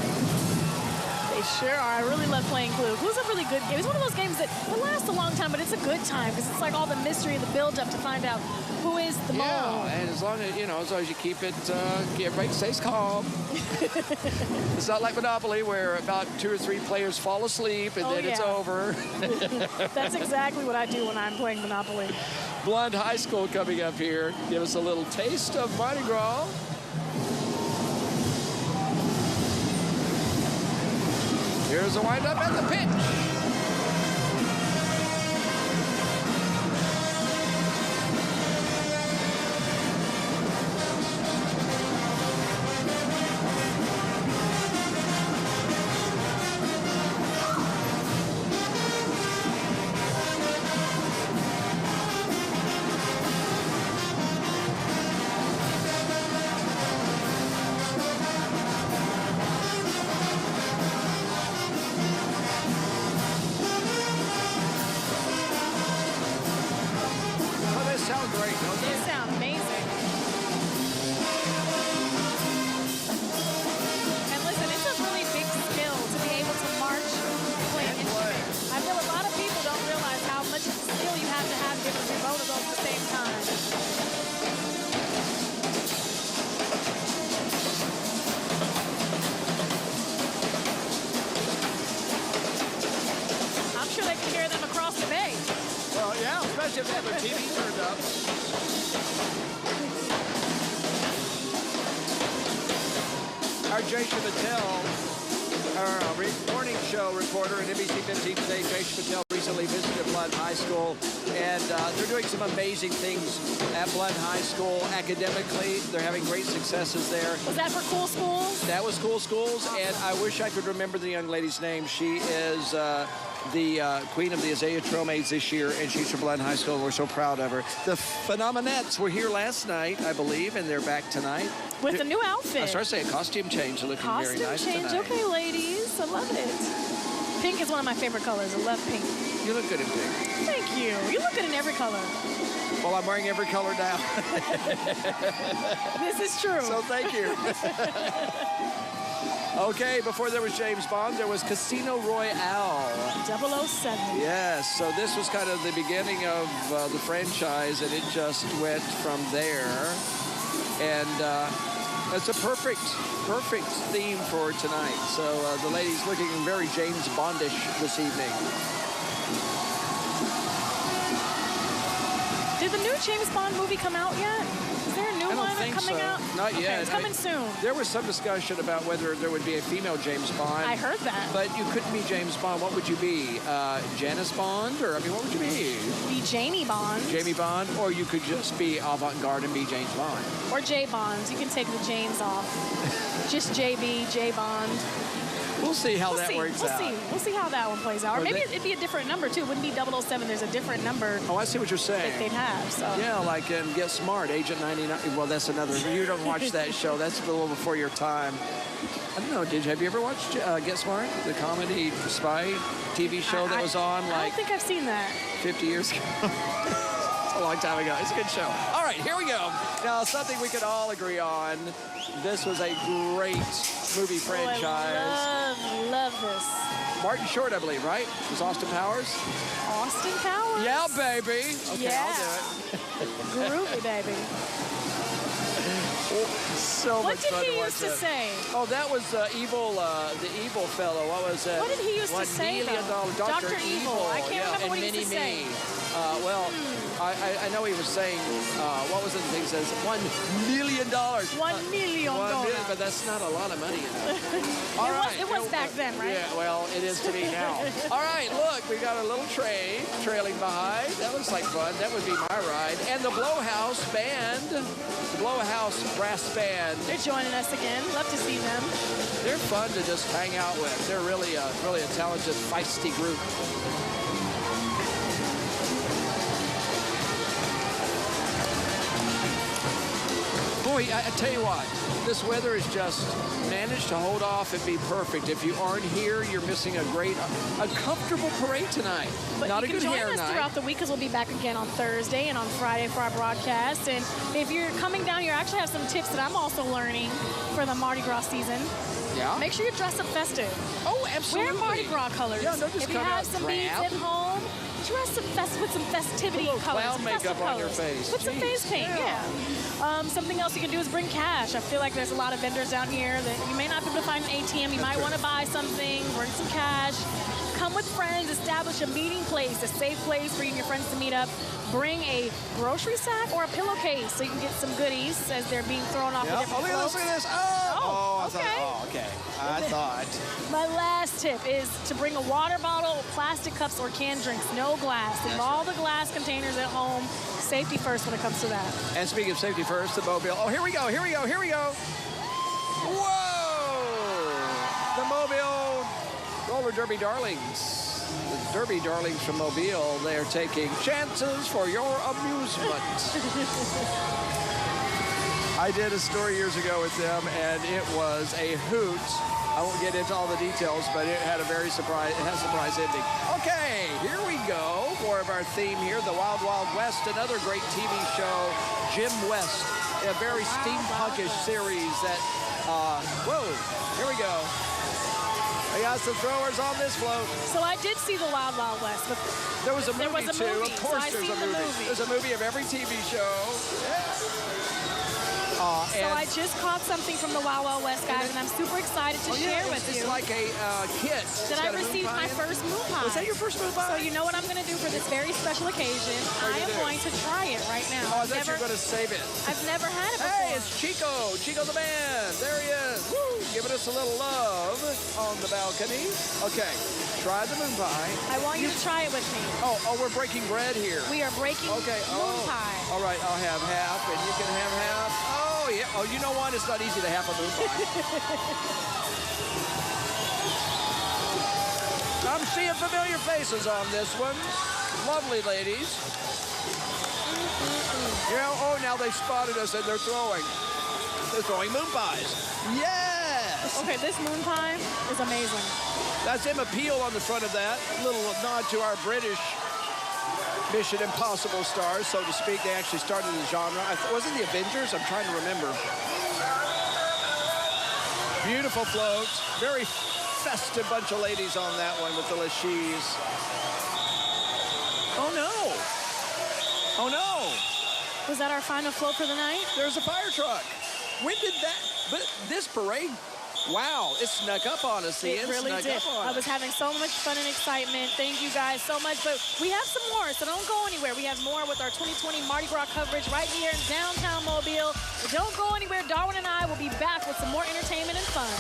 They sure are. I really love playing Clue. Clue's a really good game. It's one of those games that it lasts a long time, but it's a good time because it's like all the mystery, the build-up to find out who is the mole. Yeah, and as long as, you know, as long as you keep it, everybody stays calm. It's not like Monopoly where about 2 or 3 players fall asleep and then it's over. That's exactly what I do when I'm playing Monopoly. Blunt High School coming up here. Give us a little taste of Mardi Gras. Here's a wind-up at the pitch. always have to have their TV turned up. Our Jaysha Patel, our morning show reporter at NBC 15 today, Jaysha Patel, recently visited Blount High School, and they're doing some amazing things at Blount High School academically. They're having great successes there. Was that for Cool Schools? That was Cool Schools, and I wish I could remember the young lady's name. She is the queen of the Isaiah Tromades this year, and she's from Blount High School. We're so proud of her. The Phenomenettes were here last night, I believe, and they're back tonight. With a new outfit. I started saying costume change. They're looking very nice change. tonight. Okay, ladies. I love it. Pink is one of my favorite colors. I love pink. You look good in pink. Thank you. You look good in every color. Well, I'm wearing every color now. This is true. So thank you. Okay, before there was James Bond, there was Casino Royale. 007. Yes, so this was kind of the beginning of the franchise, and it just went from there. And it's a perfect theme for tonight. So the ladies looking very James Bondish this evening. Did the new James Bond movie come out yet? Is there a new one coming out? Not yet. It's coming soon. There was some discussion about whether there would be a female James Bond. I heard that. But you couldn't be James Bond. What would you be? Janice Bond? Or, I mean, what would you be? Be Jamie Bond. Jamie Bond? Or you could just be avant-garde and be James Bond. Or J Bonds. You can take the James off. Just JB, J Bond. We'll see how that works out. We'll see how that one plays out. Or maybe it'd be a different number, too. It wouldn't be 007. There's a different number. Oh, I see what you're saying. That they'd have, so. Yeah, like in Get Smart, Agent 99. Well, that's another. You don't watch that show. That's a little before your time. I don't know. Have you ever watched Get Smart, the comedy spy TV show that was on? I don't think I've seen that. 50 years ago. It's a long time ago. It's a good show. All right, here we go. Now, something we could all agree on. This was a great movie franchise. I love this. Martin Short, I believe, right? Was Austin Powers? Austin Powers? Yeah, baby. Okay, yeah. I'll do it. Groovy, baby. So what much did fun he to used to watch say? Oh, that was the evil fellow. What was that? What did he used to say, $1 million. though? Dr. Evil. I can't remember what he used to say. Well, I know he was saying, what was it the thing he says? $1 million. $1 million. But that's not a lot of money. It was back then, right? Yeah, well, it is to me now. All right, look, we got a little train trailing behind. That looks like fun. That would be my ride. And the Blowhouse Band, the Blowhouse Brass Band. They're joining us again. Love to see them. They're fun to just hang out with. They're really a talented, feisty group. Boy, I tell you what, this weather has just managed to hold off and be perfect. If you aren't here, you're missing a comfortable parade tonight. But not you a can good join hair us night. throughout the week because we'll be back again on Thursday and on Friday for our broadcast. And if you're coming down here, I actually have some tips that I'm also learning for the Mardi Gras season. Yeah. Make sure you dress up festive. Oh, absolutely. Wear Mardi Gras colors. Yeah, don't just if you come have out some drab. beads at home, dress up with some festivity Put a little colors. clown makeup on your face. Put some face paint, yeah. Something else you can do is bring cash. I feel like there's a lot of vendors down here that you may not be able to find an ATM. You might want to buy something, bring some cash. Come with friends, establish a meeting place, a safe place for you and your friends to meet up. Bring a grocery sack or a pillowcase so you can get some goodies as they're being thrown off the different floats. Look at this. Okay. I thought. My last tip is to bring a water bottle, plastic cups, or canned drinks. No glass. Leave all the glass containers at home. Safety first when it comes to that. And speaking of safety first, the Mobile. Oh, here we go. Whoa! The Mobile Roller Derby Darlings. The Derby Darlings from Mobile. They are taking chances for your amusement. I did a story years ago with them, and it was a hoot. I won't get into all the details, but it had a surprise ending. Okay, here we go. More of our theme here, the Wild Wild West, another great TV show, Jim West, a very steampunkish series that, whoa, here we go. I got some throwers on this float. So I did see the Wild Wild West, but there was a movie too. Of course, so there's a movie. There's a movie of every TV show. Yeah. So I just caught something from the Wild Wild West, guys, and I'm super excited to share with you. It's like a kit. That I received my first moon pie. Was that your first moon pie? So you know what I'm going to do for this very special occasion? I am going to try it right now. Oh, I thought you were going to save it. I've never had it before. Hey, it's Chico. Chico the man. There he is. Woo! Giving us a little love on the balcony. Okay, try the moon pie. I want you to try it with me. Oh, we're breaking bread here. We are breaking moon pie. All right, I'll have half, and you can have half. Oh, yeah. Oh, you know what? It's not easy to have a moon pie. I'm seeing familiar faces on this one. Lovely ladies. Yeah, oh, now they spotted us and they're throwing. They're throwing moon pies. Yes! Okay, this moon pie is amazing. That's Emma Peel on the front of that. Little nod to our British Mission Impossible stars, so to speak. They actually started the genre. Was it the Avengers? I'm trying to remember. Beautiful floats. Very festive bunch of ladies on that one with the LaShe's. Oh, no. Oh, no. Was that our final float for the night? There's a fire truck. When did that? But this parade, wow, it snuck up on us. It really did. I was having so much fun and excitement. Thank you guys so much. But we have some more, so don't go anywhere. We have more with our 2020 Mardi Gras coverage right here in downtown Mobile. So don't go anywhere. Darwin and I will be back with some more entertainment and fun.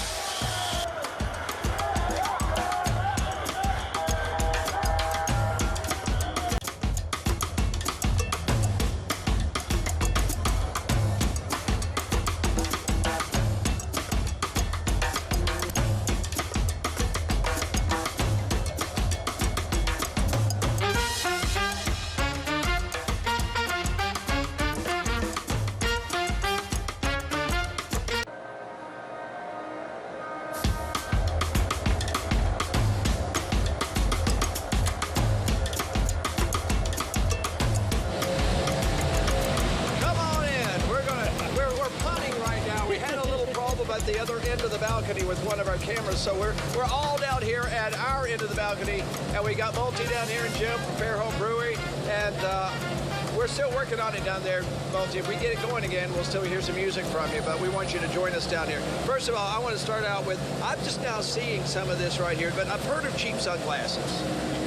at the other end of the balcony with one of our cameras. So we're all down here at our end of the balcony, and we got Multi down here and Jim from FAIRHOPE Brewery, and we're still working on it down there, Multi. If we get it going again, we'll still hear some music from you, but we want you to join us down here. First of all, I want to start out with, I'm just now seeing some of this right here, but I've heard of cheap sunglasses.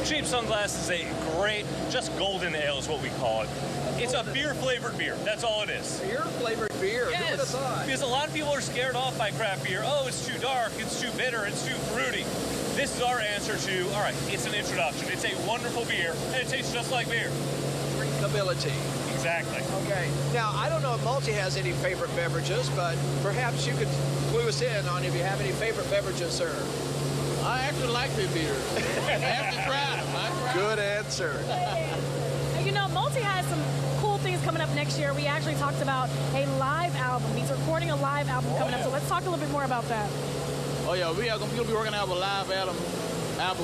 Cheap Sunglasses is a great, just golden ale is what we call it. It's a beer-flavored beer. That's all it is. Beer-flavored beer? Yes. Who would have thought? Because a lot of people are scared off by craft beer. Oh, it's too dark, it's too bitter, it's too fruity. This is our answer to, all right, it's an introduction. It's a wonderful beer, and it tastes just like beer. Drinkability. Exactly. Okay. Now, I don't know if Multi has any favorite beverages, but perhaps you could clue us in on if you have any favorite beverages, sir. I actually like the beer. I have to try them. Good answer. You know, Multi has some cool things coming up next year. We actually talked about a live album. He's recording a live album coming up, so let's talk a little bit more about that. Oh, yeah, we'll be working out a live album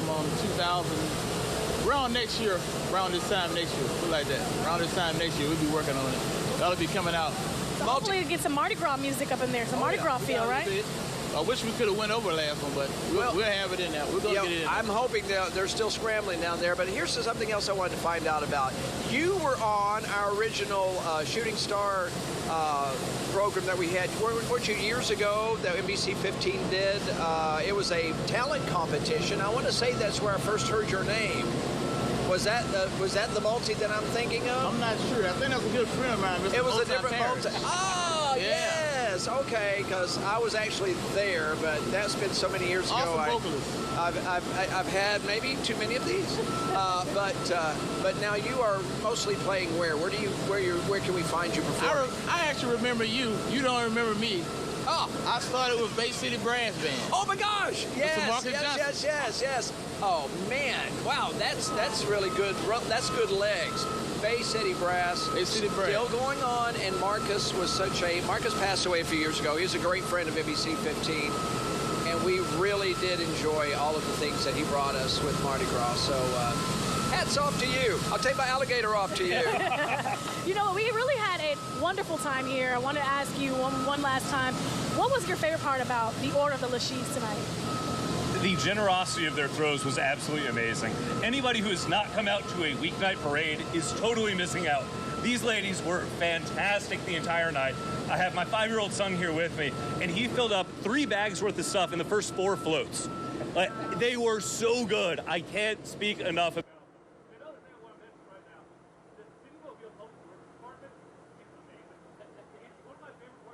on 2000. Around next year, around this time next year, like that. Around this time next year, we'll be working on it. That'll be coming out. So hopefully get some Mardi Gras music up in there, some Mardi Gras feel, right? I wish we could have went over last one, but we'll have it in there. We're going to get it in. I'm hoping they're still scrambling down there, but here's something else I wanted to find out about. You were on our original Shooting Star program that we had, weren't you, years ago, that NBC 15 did? It was a talent competition. I want to say that's where I first heard your name. Was that the Multi that I'm thinking of? I'm not sure. I think that's a good friend of mine. Mr. It was a different Multi. Oh, yeah. Yes. Okay, because I was actually there, but that's been so many years ago. Awesome vocalist. I've had maybe too many of these, but now you are mostly playing where? Where can we find you performing? I actually remember you. You don't remember me. Oh, I started with Bay City Brass Band. Oh my gosh! Yes. Oh man! Wow, that's really good. That's good legs. Bay City Brass. Bay City Brass. Still going on, and Marcus passed away a few years ago. He was a great friend of NBC 15, and we really did enjoy all of the things that he brought us with Mardi Gras. So. Hats off to you. I'll take my alligator off to you. You know, we really had a wonderful time here. I want to ask you one last time, what was your favorite part about the Order of the LaShe's tonight? The generosity of their throws was absolutely amazing. Anybody who has not come out to a weeknight parade is totally missing out. These ladies were fantastic the entire night. I have my 5-year-old son here with me, and he filled up 3 bags worth of stuff in the first 4 floats. They were so good. I can't speak enough about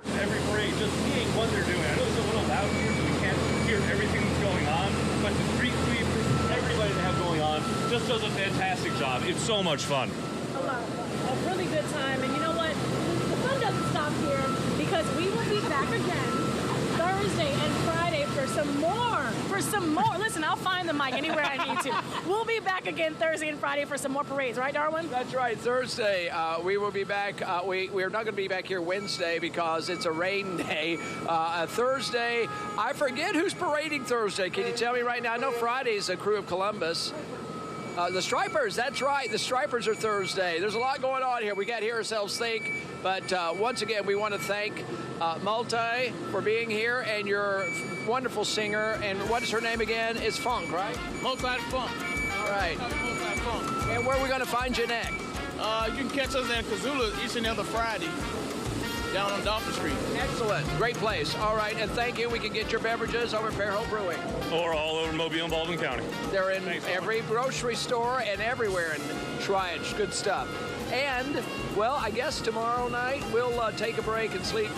every parade, just seeing what they're doing. I know it's a little loud here, so we can't hear everything that's going on, but the street sweepers, everybody they have going on, just does a fantastic job. It's so much fun. A lot of fun. A really good time. And you know what? The fun doesn't stop here because we will be back again Thursday and Friday for some more. Listen, I'll find the mic anywhere I need to. We'll be back again Thursday and Friday for some more parades, right, Darwin? That's right. Thursday, we will be back. We're not going to be back here Wednesday because it's a rain day. Thursday, I forget who's parading Thursday. Can you tell me right now? I know Friday's a Crew of Columbus. The Stripers, that's right. The Stripers are Thursday. There's a lot going on here. We got to hear ourselves think. But once again, we want to thank Multi for being here and your wonderful singer. And what is her name again? It's Funk, right? Multi-Funk. All right. Multi-Funk. And where are we going to find you next? You can catch us in Kazula each and every Friday down on Dolphin Street. Excellent. Great place. All right. And thank you. We can get your beverages over at FAIRHOPE Brewing. Or all over Mobile and Baldwin County. They're in every grocery store and everywhere. And try it. It's good stuff. And, well, I guess tomorrow night we'll take a break and sleep.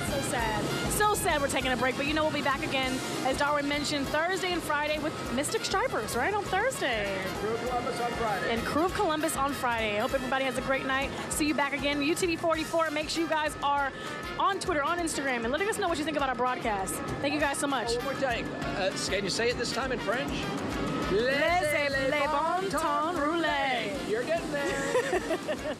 So sad. So sad we're taking a break, but you know we'll be back again, as Darwin mentioned, Thursday and Friday with Mystic Stripers, right, on Thursday. And Crew of Columbus on Friday. And Crew of Columbus on Friday. I hope everybody has a great night. See you back again. UTV44. Make sure you guys are on Twitter, on Instagram, and letting us know what you think about our broadcast. Thank you guys so much. One more thing. Can you say it this time in French? Laissez les bon temps rouler. You're getting there.